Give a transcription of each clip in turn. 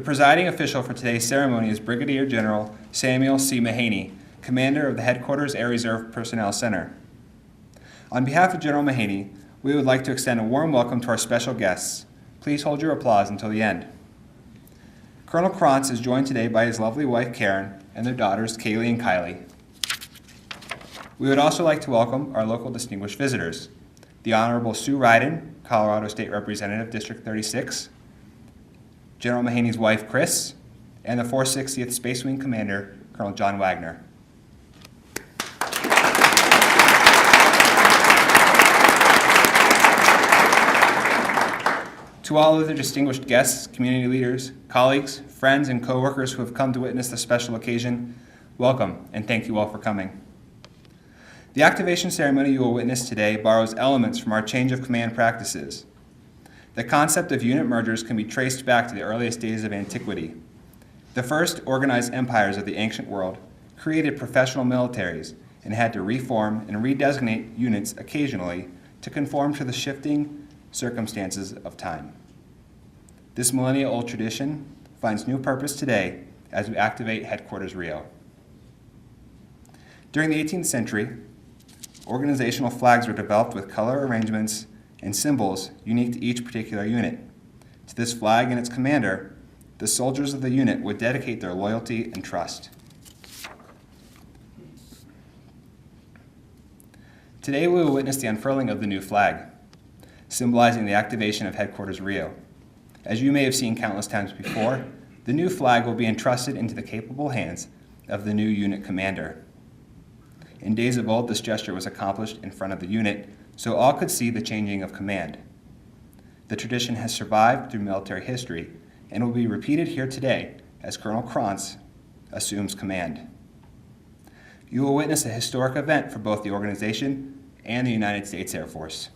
presiding official for today's ceremony is Brigadier General Samuel C. Mahaney, Commander of the Headquarters Air Reserve Personnel Center. On behalf of General Mahaney, we would like to extend a warm welcome to our special guests. Please hold your applause until the end. Colonel Cronce is joined today by his lovely wife Karen and their daughters Kaylee and Kylie. We would also like to welcome our local distinguished visitors, the Honorable Sue Ryden, Colorado State Representative, District 36, General Mahaney's wife Chris, and the 460th Space Wing Commander, Colonel John Wagner. To all other distinguished guests, community leaders, colleagues, friends, and co-workers who have come to witness this special occasion, welcome and thank you all for coming. The activation ceremony you will witness today borrows elements from our change of command practices. The concept of unit mergers can be traced back to the earliest days of antiquity. The first organized empires of the ancient world created professional militaries and had to reform and redesignate units occasionally to conform to the shifting circumstances of time. This millennia-old tradition finds new purpose today as we activate Headquarters RIO. During the 18th century, organizational flags were developed with color arrangements and symbols unique to each particular unit. To this flag and its commander, the soldiers of the unit would dedicate their loyalty and trust. Today we will witness the unfurling of the new flag, symbolizing the activation of Headquarters RIO. As you may have seen countless times before, the new flag will be entrusted into the capable hands of the new unit commander. In days of old, this gesture was accomplished in front of the unit, so all could see the changing of command. The tradition has survived through military history and will be repeated here today as Colonel Cronce assumes command. You will witness a historic event for both the organization and the United States Air Force.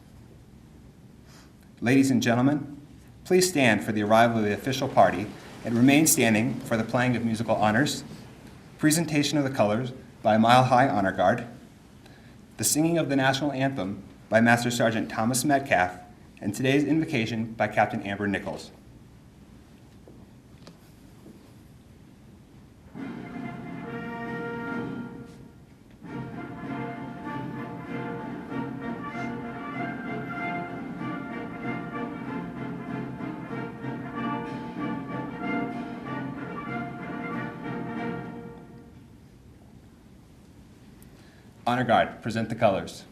Ladies and gentlemen, please stand for the arrival of the official party and remain standing for the playing of musical honors, presentation of the colors by Mile High Honor Guard, the singing of the national anthem by Master Sergeant Thomas Metcalf, and today's invocation by Captain Amber Nichols. Honor Guard, present the colors.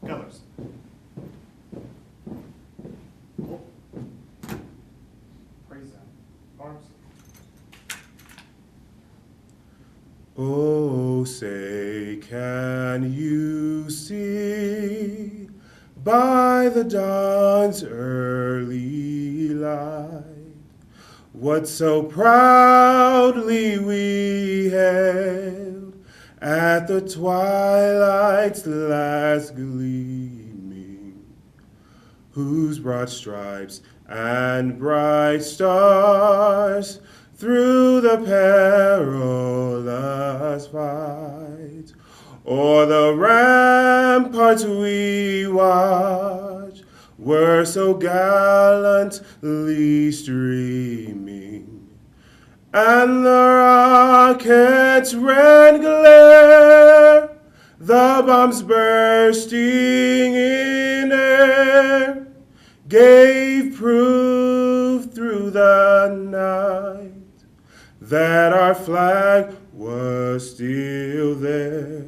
Colors. Praise them. Arms. Oh, say, can you see by the dawn's early light what so proudly we hailed at the twilight's last gleaming, whose broad stripes and bright stars through the perilous fight o'er the ramparts we watch were so gallantly streaming, and the rocket's red glare, the bombs bursting in air, gave proof through the night that our flag was still there.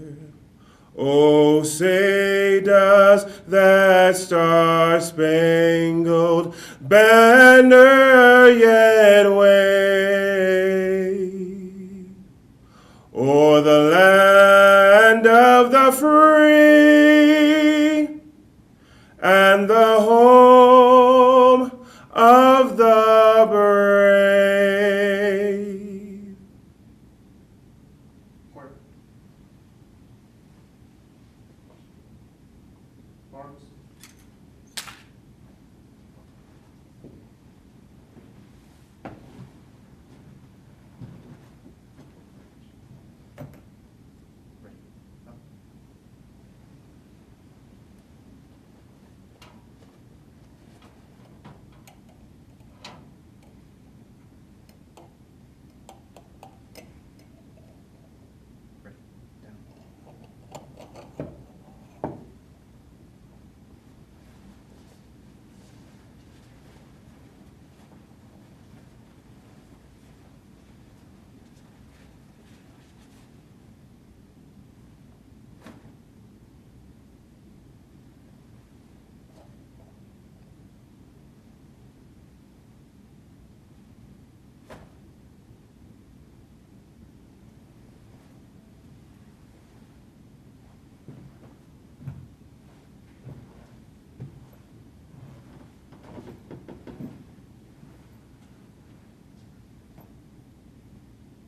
Oh, say does that star-spangled banner yet wave o'er the land of the free and the home of the brave? Arms. Ready. Up. Ready. Down.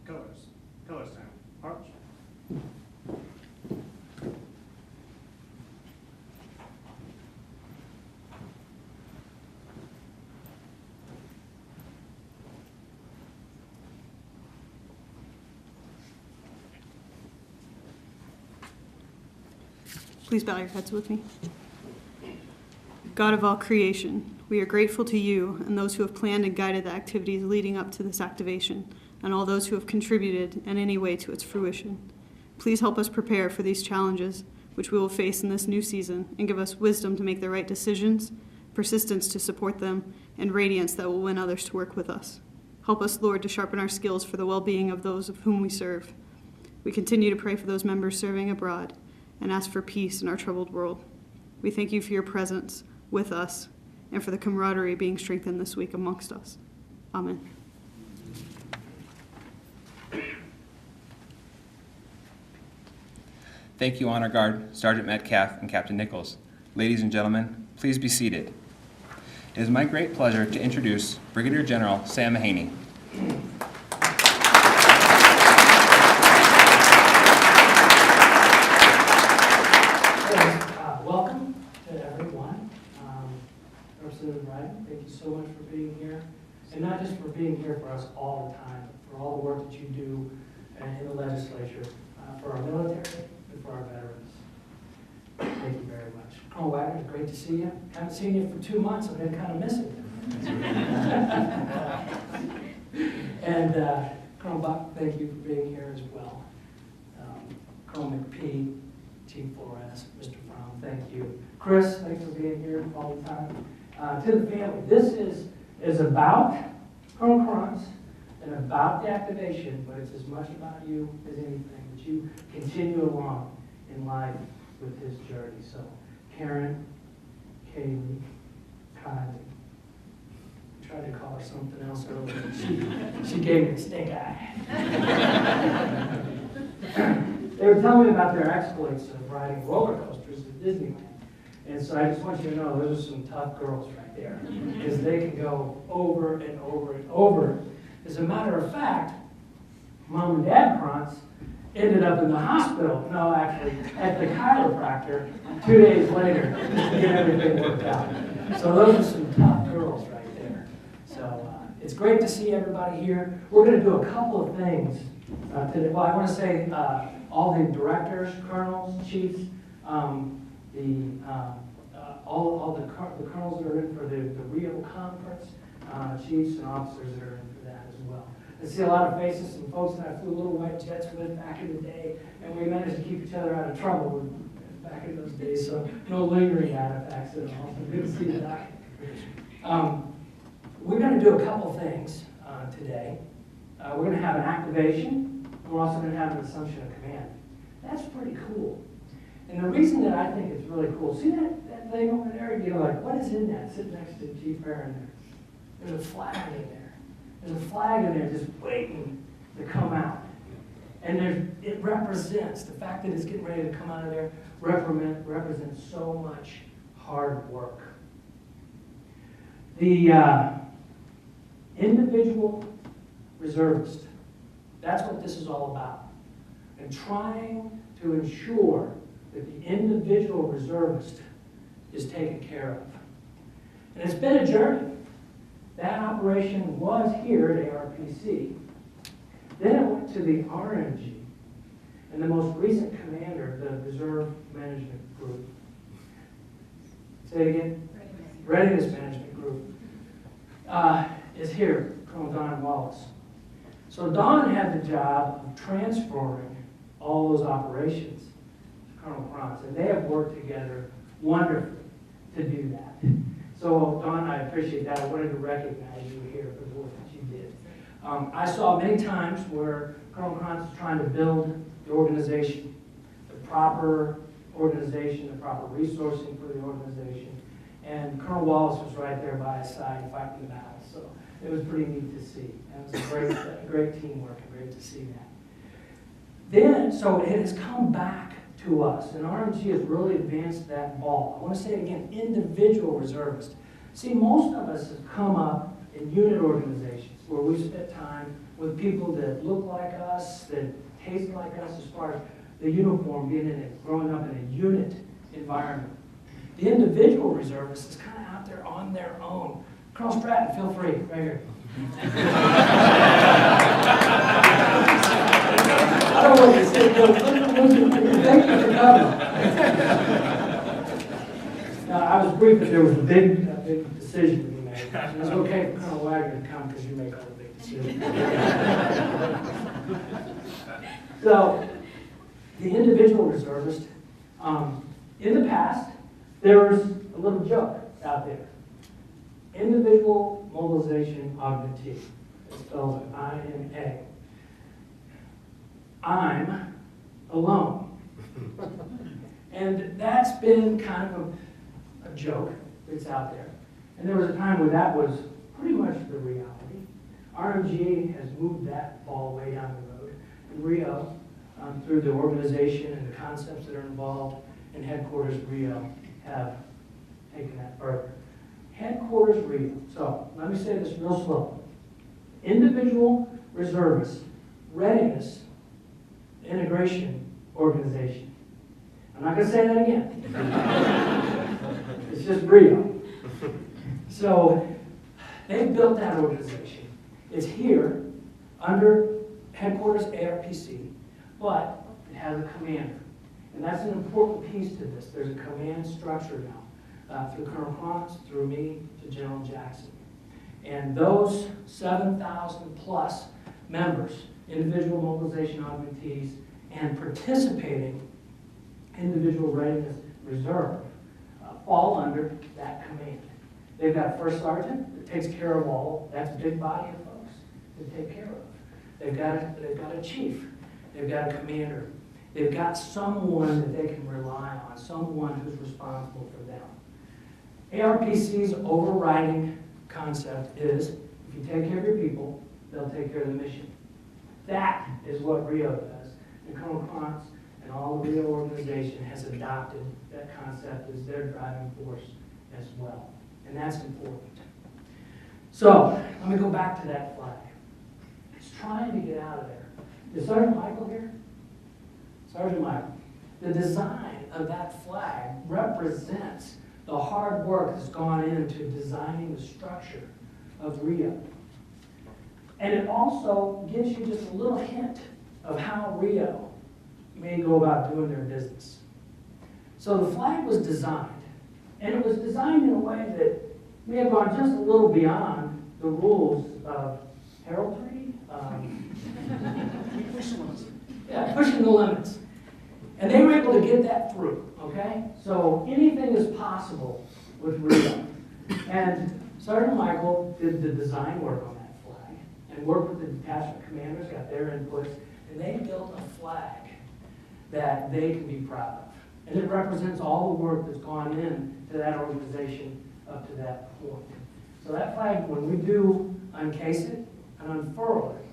Colors. Colors time. Arch. Please bow your heads with me. God of all creation, we are grateful to you and those who have planned and guided the activities leading up to this activation, and all those who have contributed in any way to its fruition. Please help us prepare for these challenges which we will face in this new season, and give us wisdom to make the right decisions, persistence to support them, and radiance that will win others to work with us. Help us, Lord, to sharpen our skills for the well-being of those of whom we serve. We continue to pray for those members serving abroad and ask for peace in our troubled world. We thank you for your presence with us and for the camaraderie being strengthened this week amongst us. Amen. Thank you, Honor Guard, Sergeant Metcalf, and Captain Nichols. Ladies and gentlemen, please be seated. It is my great pleasure to introduce Brigadier General Sam Mahaney. Welcome to everyone. Representative Ryan, thank you so much for being here. And not just for being here for us all the time, but for all the work that you do in the legislature, for our military and for our veterans. Thank you very much. Colonel Wagner, it's great to see you. Haven't seen you for 2 months. I've been kind of missing you. And Colonel Buck, thank you for being here as well. Colonel McPee, Chief Flores, Mr. Brown, thank you. Chris, thanks for being here all the time. To the family, this is about Colonel Cronce and about the activation, but it's as much about you as anything, that you continue along in life with his journey. So, Karen, Kaylee, Kylie, I tried to call her something else earlier. She gave me the stink eye. They were telling me about their exploits of riding roller coasters at Disneyland. And so I just want you to know, those are some tough girls right there, because they can go over and over and over. As a matter of fact, Mom and Dad Cronce ended up in the hospital, no, actually, at the chiropractor 2 days later to get everything worked out. So those are some tough girls right there. So it's great to see everybody here. We're going to do a couple of things today. Well, I want to say all the directors, colonels, chiefs, all the colonels that are in for the RIO conference, chiefs and officers that are in for that as well. I see a lot of faces, some folks that I flew little white jets with back in the day, and we managed to keep each other out of trouble back in those days, so no lingering artifacts at all. So good to see you back. We're going to do a couple things today. We're going to have an activation. We're also going to have an assumption of command. That's pretty cool. And the reason that I think it's really cool, see that thing over there? You're like, what is in that sitting next to Chief Barron there? There's a flag in there. There's a flag in there just waiting to come out. And it represents, the fact that it's getting ready to come out of there represents so much hard work. The individual reservist, that's what this is all about. And trying to ensure that the individual reservist is taken care of. And it's been a journey. That operation was here at ARPC. Then it went to the RMG, and the most recent commander, the Reserve Management Group. Say it again? Readiness Management Group is here, Colonel Don Wallace. So Don had the job of transferring all those operations to Colonel Cronce, and they have worked together wonderfully to do that. So Don, I appreciate that. I wanted to recognize you here for the work that you did. I saw many times where Colonel Cronce was trying to build the organization, the proper organization, the proper resourcing for the organization, and Colonel Wallace was right there by his side fighting the battle. So it was pretty neat to see. It was a great teamwork and great to see that. Then, so it has come back to us, and RMG has really advanced that ball. I want to say it again, individual reservists. See, most of us have come up in unit organizations where we spent time with people that look like us, that taste like us as far as the uniform, growing up in a unit environment. The individual reservist is kind of out there on their own. Colonel Stratton, feel free, right here. I don't want to say, thank you for coming. Now, I was briefed that there was a big decision to be made. It was okay for Colonel Wagner to come because you make all the big decisions. So, the individual reservist, in the past, there was a little joke out there. Individual mobilization augmentee. It spells I-M-A. I'm alone. And that's been kind of a joke that's out there. And there was a time when that was pretty much the reality. RMGA has moved that ball way down the road. And RIO, through the organization and the concepts that are involved in headquarters RIO, have taken that further. Headquarters RIO. So let me say this real slow. Individual reservists, readiness, integration organization. I'm not going to say that again. It's just RIO. So they've built that organization. It's here under headquarters ARPC, but it has a commander. And that's an important piece to this. There's a command structure now, through Colonel Cronce, through me, to General Jackson. And those 7,000 plus members, individual mobilization augmentees, and participating individual readiness reserve, fall under that command. They've got a first sergeant that takes care of all, that's a big body of folks to take care of. They've got a chief, they've got a commander, they've got someone that they can rely on, someone who's responsible for them. ARPC's overriding concept is, if you take care of your people, they'll take care of the mission. That is what RIO does. And Colonel Cronce and all the RIO organization has adopted that concept as their driving force as well. And that's important. So, let me go back to that flag. It's trying to get out of there. Is Sergeant Michael here? Sergeant Michael. The design of that flag represents the hard work that's gone into designing the structure of RIO. And it also gives you just a little hint of how RIO may go about doing their business. So the flag was designed, and it was designed in a way that may have gone just a little beyond the rules of heraldry. Pushing the limits. And they were able to get that through, okay? So anything is possible with RIO. And Sergeant Michael did the design work on that flag and worked with the detachment commanders, got their inputs, and they built a flag that they can be proud of. And it represents all the work that's gone into that organization up to that point. So that flag, when we do uncase it and unfurl it,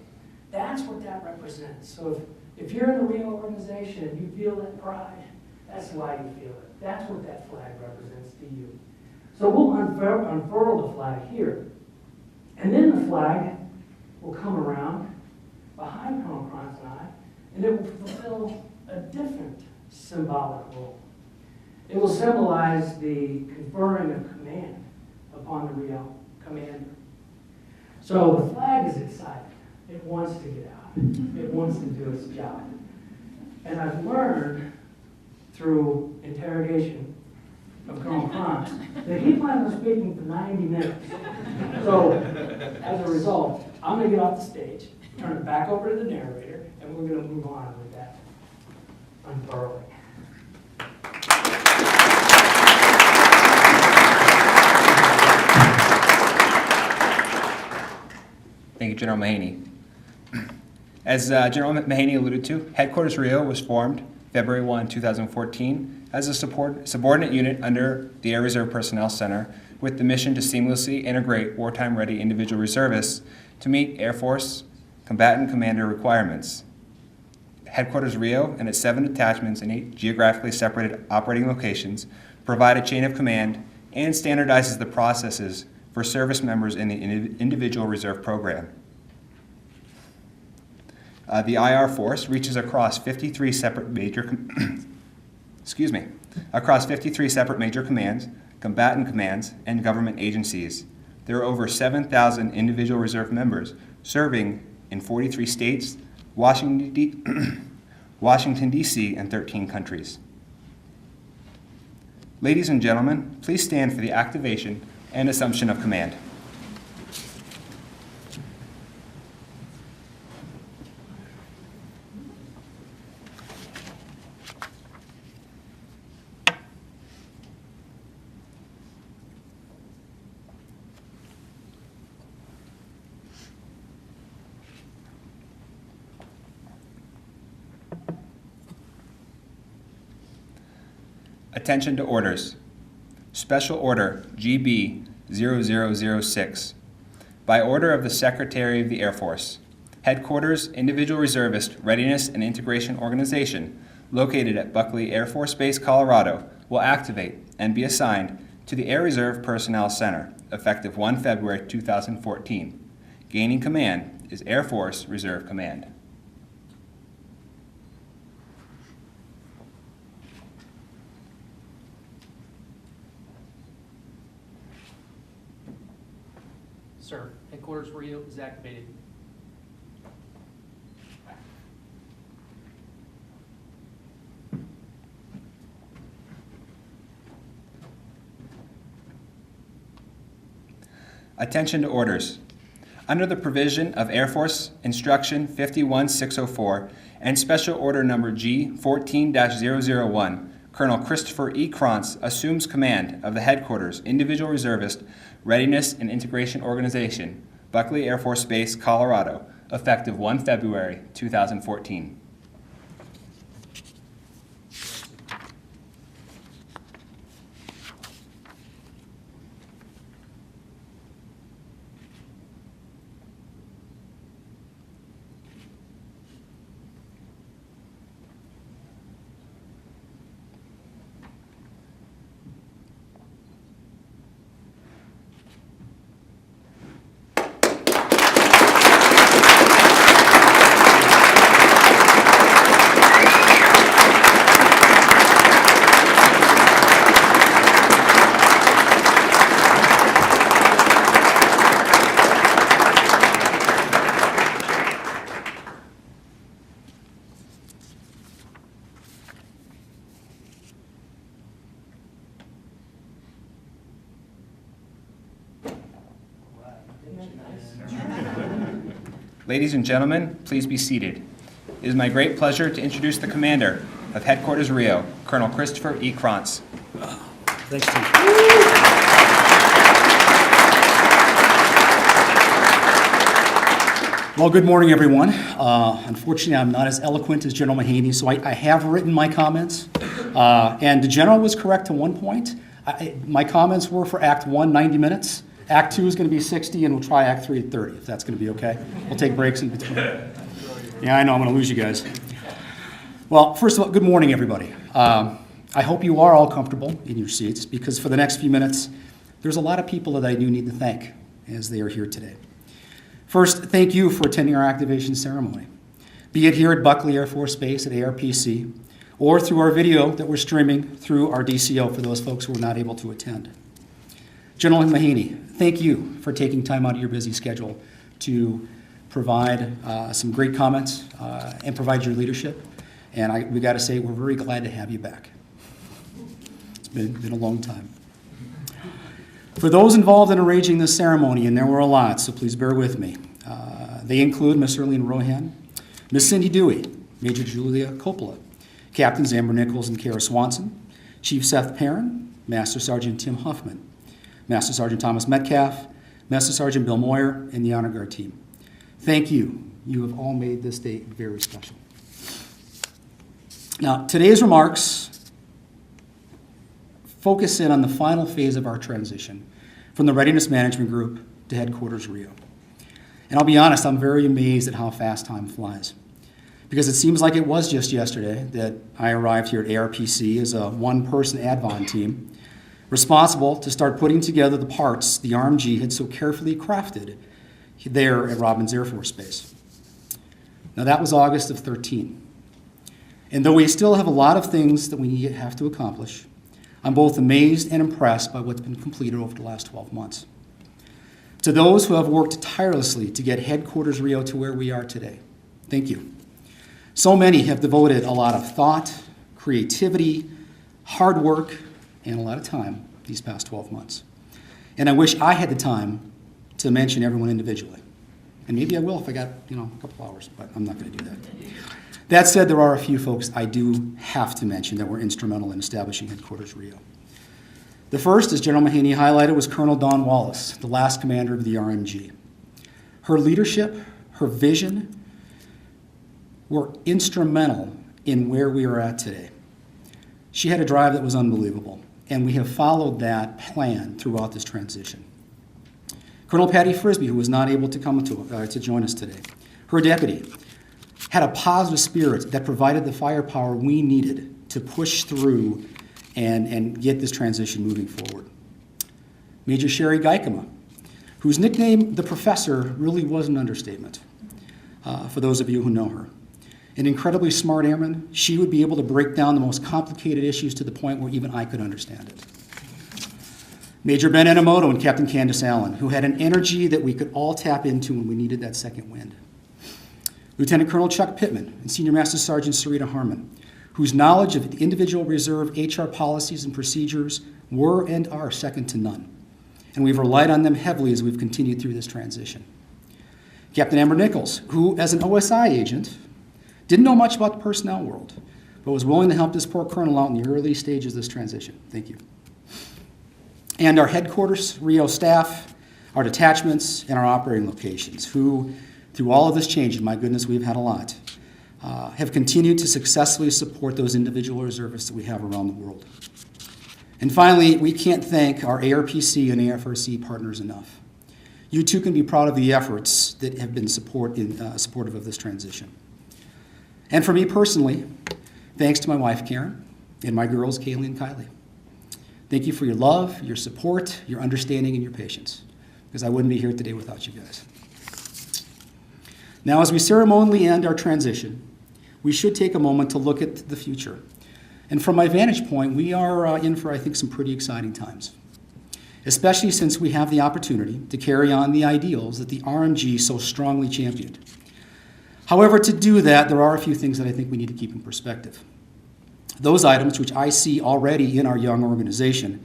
that's what that represents. So if you're in a RIO organization and you feel that pride, that's why you feel it. That's what that flag represents to you. So we'll unfurl the flag here. And then the flag will come around behind Colonel Cronce and I, and it will fulfill a different symbolic role. It will symbolize the conferring of command upon the RIO commander. So the flag is excited. It wants to get out. It wants to do its job. And I've learned through interrogation of Colonel Cronce that he plans on speaking for 90 minutes. So as a result, I'm going to get off the stage, turn it back over to the narrator, and we're going to move on with that unfurling. Thank you, General Mahaney. As General Mahaney alluded to, Headquarters RIO was formed February 1, 2014 as a subordinate unit under the Air Reserve Personnel Center with the mission to seamlessly integrate wartime-ready individual reservists to meet Air Force combatant commander requirements. Headquarters RIO and its 7 detachments in 8 geographically separated operating locations provide a chain of command and standardizes the processes for service members in the individual reserve program. The IR force reaches across 53 separate major across 53 separate major commands, combatant commands, and government agencies. There are over 7,000 individual reserve members serving in 43 states, Washington, D.C., and 13 countries. Ladies and gentlemen, please stand for the activation and assumption of command. Attention to orders. Special Order GB 0006. By order of the Secretary of the Air Force, Headquarters Individual Reservist Readiness and Integration Organization, located at Buckley Air Force Base, Colorado, will activate and be assigned to the Air Reserve Personnel Center, effective 1 February 2014. Gaining command is Air Force Reserve Command. Sir, Headquarters RIO is activated. Attention to orders. Under the provision of Air Force Instruction 51604 and Special Order Number G14-001, Colonel Christopher E. Cronce assumes command of the Headquarters Individual Reservist Readiness and Integration Organization, Buckley Air Force Base, Colorado, effective 1 February 2014. Ladies and gentlemen, please be seated. It is my great pleasure to introduce the commander of Headquarters RIO, Colonel Christopher E. Cronce. Thanks, Chief. Well, good morning, everyone. Unfortunately, I'm not as eloquent as General Mahaney, so I have written my comments. And the General was correct to one point. My comments were for Act 1, 90 minutes. Act 2 is going to be 60, and we'll try Act 3 at 30, if that's going to be okay. We'll take breaks in between. Yeah, I know, I'm going to lose you guys. Well, first of all, good morning, everybody. I hope you are all comfortable in your seats, because for the next few minutes, there's a lot of people that I do need to thank as they are here today. First, thank you for attending our activation ceremony. Be it here at Buckley Air Force Base at ARPC, or through our video that we're streaming through our DCO for those folks who were not able to attend. General Mahaney, thank you for taking time out of your busy schedule to provide some great comments and provide your leadership. And we got to say, we're very glad to have you back. It's been a long time. For those involved in arranging this ceremony, and there were a lot, so please bear with me, they include Miss Erlene Rohan, Miss Cindy Dewey, Major Julia Coppola, Captains Amber Nichols and Kara Swanson, Chief Seth Perrin, Master Sergeant Tim Huffman, Master Sergeant Thomas Metcalf, Master Sergeant Bill Moyer, and the Honor Guard team. Thank you. You have all made this day very special. Now, today's remarks focus in on the final phase of our transition from the Readiness Management Group to Headquarters RIO. And I'll be honest, I'm very amazed at how fast time flies. Because it seems like it was just yesterday that I arrived here at ARPC as a one-person Advon team, responsible to start putting together the parts the RMG had so carefully crafted there at Robins Air Force Base. Now that was August of 13. And though we still have a lot of things that we have to accomplish, I'm both amazed and impressed by what's been completed over the last 12 months. To those who have worked tirelessly to get Headquarters RIO to where we are today, thank you. So many have devoted a lot of thought, creativity, hard work, and a lot of time these past 12 months. And I wish I had the time to mention everyone individually. And maybe I will if I got, a couple hours, but I'm not going to do that. That said, there are a few folks I do have to mention that were instrumental in establishing Headquarters RIO. The first, as General Mahaney highlighted, was Colonel Dawn Wallace, the last commander of the RMG. Her leadership, her vision, were instrumental in where we are at today. She had a drive that was unbelievable, and we have followed that plan throughout this transition. Colonel Patty Frisbee, who was not able to come to join us today, her deputy, had a positive spirit that provided the firepower we needed to push through and get this transition moving forward. Major Sherry Geikema, whose nickname, the Professor, really was an understatement, for those of you who know her. An incredibly smart airman, she would be able to break down the most complicated issues to the point where even I could understand it. Major Ben Enomoto and Captain Candace Allen, who had an energy that we could all tap into when we needed that second wind. Lieutenant Colonel Chuck Pittman and Senior Master Sergeant Sarita Harmon, whose knowledge of the individual reserve HR policies and procedures were and are second to none. And we've relied on them heavily as we've continued through this transition. Captain Amber Nichols, who, as an OSI agent, didn't know much about the personnel world, but was willing to help this poor colonel out in the early stages of this transition. Thank you. And our Headquarters RIO staff, our detachments, and our operating locations, who, through all of this change, and my goodness, we've had a lot, have continued to successfully support those individual reservists that we have around the world. And finally, we can't thank our ARPC and AFRC partners enough. You too can be proud of the efforts that have been supportive of this transition. And for me personally, thanks to my wife, Karen, and my girls, Kaylee and Kylie. Thank you for your love, your support, your understanding, and your patience, because I wouldn't be here today without you guys. Now, as we ceremonially end our transition, we should take a moment to look at the future. And from my vantage point, we are in for, I think, some pretty exciting times, especially since we have the opportunity to carry on the ideals that the RMG so strongly championed. However, to do that, there are a few things that I think we need to keep in perspective. Those items, which I see already in our young organization,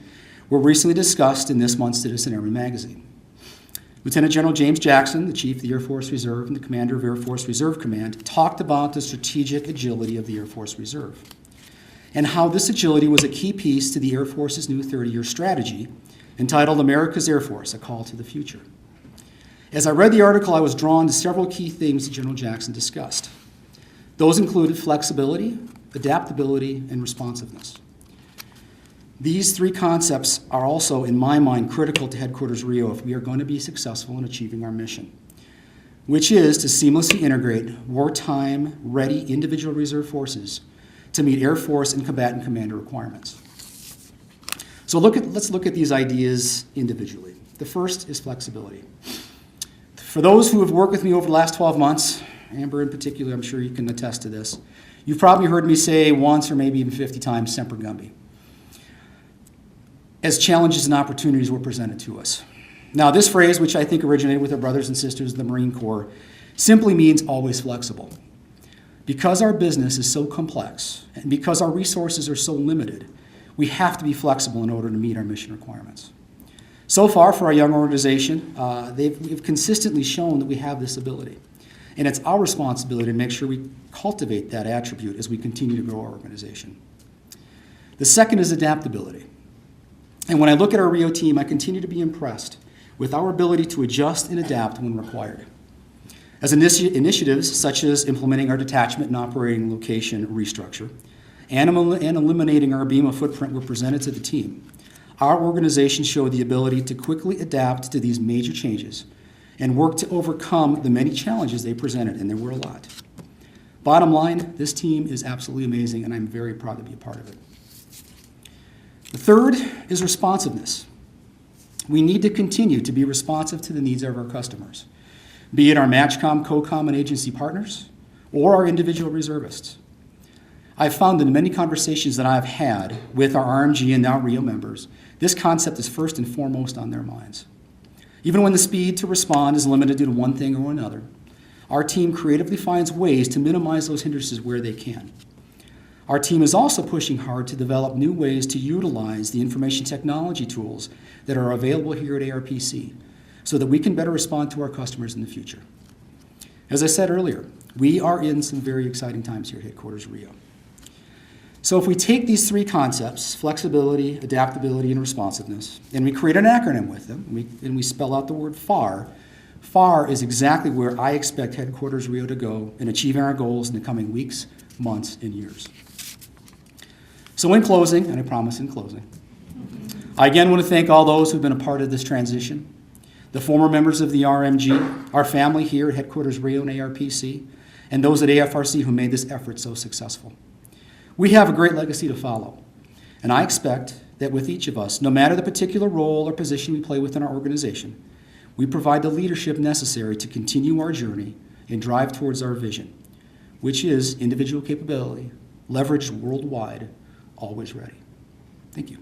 were recently discussed in this month's Citizen Airman magazine. Lieutenant General James Jackson, the Chief of the Air Force Reserve and the Commander of Air Force Reserve Command, talked about the strategic agility of the Air Force Reserve and how this agility was a key piece to the Air Force's new 30-year strategy entitled America's Air Force, A Call to the Future. As I read the article, I was drawn to several key things that General Jackson discussed. Those included flexibility, adaptability, and responsiveness. These three concepts are also, in my mind, critical to Headquarters RIO if we are going to be successful in achieving our mission, which is to seamlessly integrate wartime ready individual reserve forces to meet Air Force and combatant commander requirements. So let's look at these ideas individually. The first is flexibility. For those who have worked with me over the last 12 months, Amber in particular, I'm sure you can attest to this. You've probably heard me say once or maybe even 50 times, Semper Gumby, as challenges and opportunities were presented to us. Now, this phrase, which I think originated with our brothers and sisters of the Marine Corps, simply means always flexible. Because our business is so complex and because our resources are so limited, we have to be flexible in order to meet our mission requirements. So far, for our young organization, we've consistently shown that we have this ability. And it's our responsibility to make sure we cultivate that attribute as we continue to grow our organization. The second is adaptability. And when I look at our RIO team, I continue to be impressed with our ability to adjust and adapt when required. As initiatives such as implementing our detachment and operating location restructure and eliminating our BEMA footprint were presented to the team, our organization showed the ability to quickly adapt to these major changes and work to overcome the many challenges they presented, and there were a lot. Bottom line, this team is absolutely amazing, and I'm very proud to be a part of it. The third is responsiveness. We need to continue to be responsive to the needs of our customers, be it our MatchCom, COCOM, and agency partners, or our individual reservists. I've found in many conversations that I've had with our RMG and now RIO members, this concept is first and foremost on their minds. Even when the speed to respond is limited due to one thing or another, our team creatively finds ways to minimize those hindrances where they can. Our team is also pushing hard to develop new ways to utilize the information technology tools that are available here at ARPC so that we can better respond to our customers in the future. As I said earlier, we are in some very exciting times here at Headquarters RIO. So if we take these three concepts, flexibility, adaptability, and responsiveness, and we create an acronym with them, and we spell out the word FAR, FAR is exactly where I expect Headquarters RIO to go in achieving our goals in the coming weeks, months, and years. So in closing, and I promise in closing, I again want to thank all those who've been a part of this transition, the former members of the RMG, our family here at Headquarters RIO and ARPC, and those at AFRC who made this effort so successful. We have a great legacy to follow, and I expect that with each of us, no matter the particular role or position we play within our organization, we provide the leadership necessary to continue our journey and drive towards our vision, which is individual capability, leveraged worldwide, always ready. Thank you.